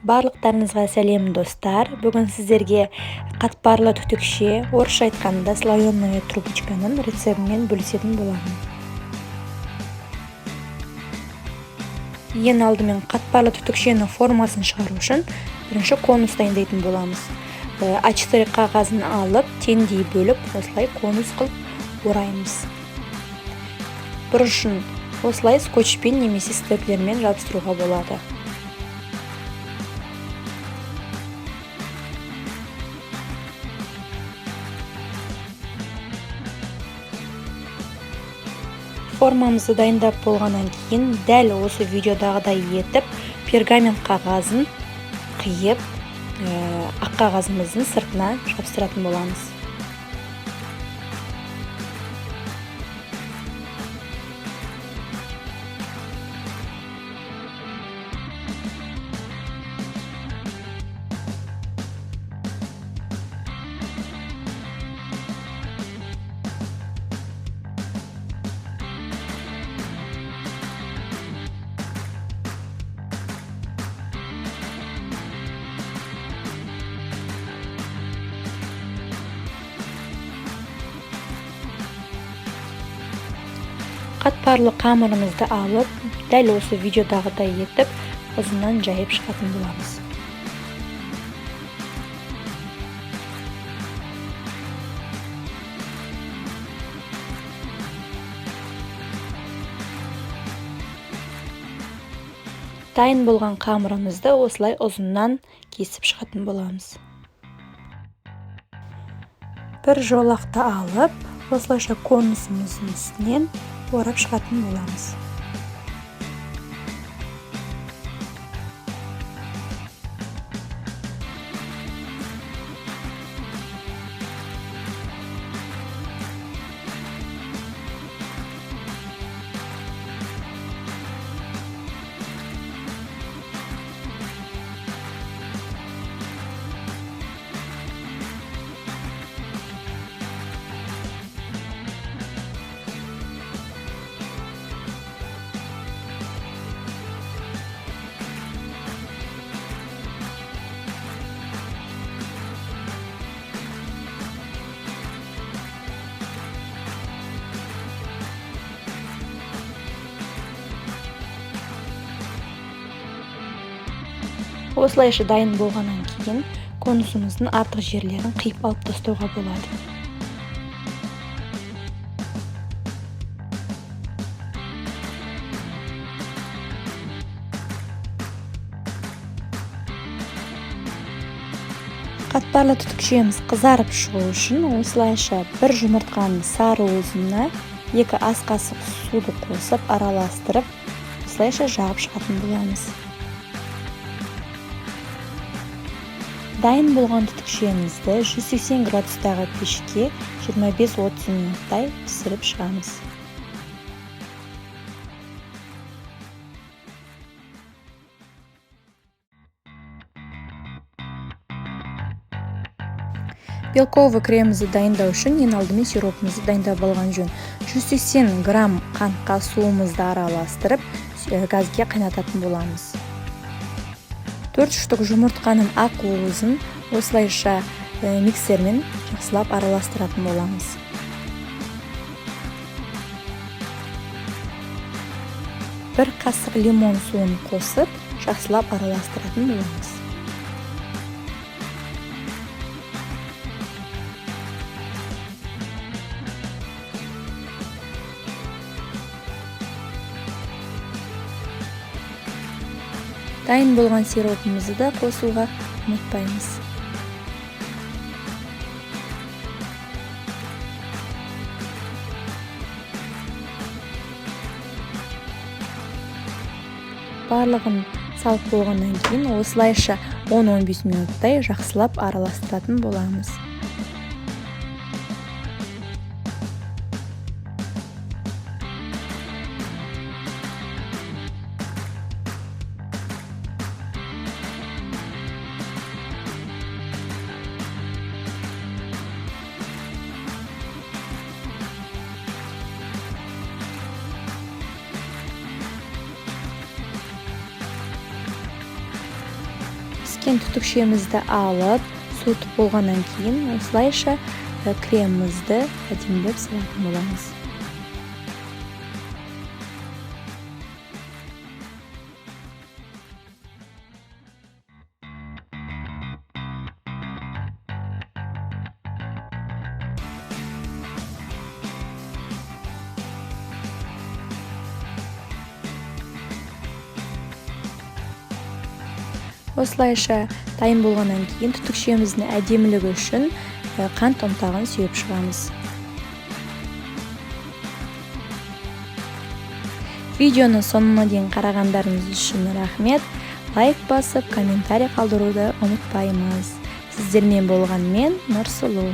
Барлықтарыңызға сәлем достар. Бүгін сіздерге қатпарлы түтікше, орысша айтқанда слоеная трубочканың рецептімен бөлісетін боламын. Ең алдымен қатпарлы түтікшенің формасын шығару үшін бірінші конус дайындайтын боламыз. А4 қағазын алып, теңдей бөліп, осылай конус қылып ораймыз. Бұрышын осылай скотчпен немесе степлермен жабыстыруға болады. Формамызды дайындап болғаннан кейін дәл осы видеодағыдай етіп пергамент қағазын қиып ақ қағазымыздың сыртына жабыстыратын боламыз. Қатпарлы қамырымызды алып, дәл осы видеодағыдай етіп, ұзыннан жайып шығатын боламыз. Дайын болған қамырымызды осылай ұзыннан кесіп шығатын боламыз. Бір жолақты алып, осылайша конусымыздың үстінен орап шығатын боламыз. Осылайша дайын болғаннан кейін конусымыздың артық жерлерін қиып алып тастауға болады. Қатпарлы түтікшеміз қызарып шығу үшін осылайша бір жұмыртқаның сары уызына 2 ас қасық суды қосып араластырып, осылайша жағып шығатын боламыз. Дайын болған түтікшемізді 180 градустағы пешке 25-30 минуттай пісіріп шығамыз. Белковый кремімізді дайындау үшін ең алдымен сиропымызды дайындап алған жөн. 180 грамм қантқа суымызды араластырып, газге қайнататын боламыз. 4 штук жұмыртқаның ақ уызын осылайша миксермен жақсылап араластыратын боламыз. Бір қасық лимон суын қосып, жақсылап араластыратын боламыз. Дайын болған сиропымызды да қосуға ұмытпаймыз. Барлығын салып болғаннан кейін осылайша 10-15 минуттай жақсылап араластыратын боламыз. пішкен түтікшемізді алып суытып болғаннан кейін осылайша кремімізді әдемілеп салатын боламыз. Осылайша дайын болғаннан кейін түтікшеміздің әдемілігі үшін қант ұнтағын сүйіп шығамыз. Видеоны соңына дейін қарағандарыңыз үшін рахмет. Лайк басып, комментарий қалдыруды ұмытпаймыз. Сіздермен болған мен Нұрсұлу.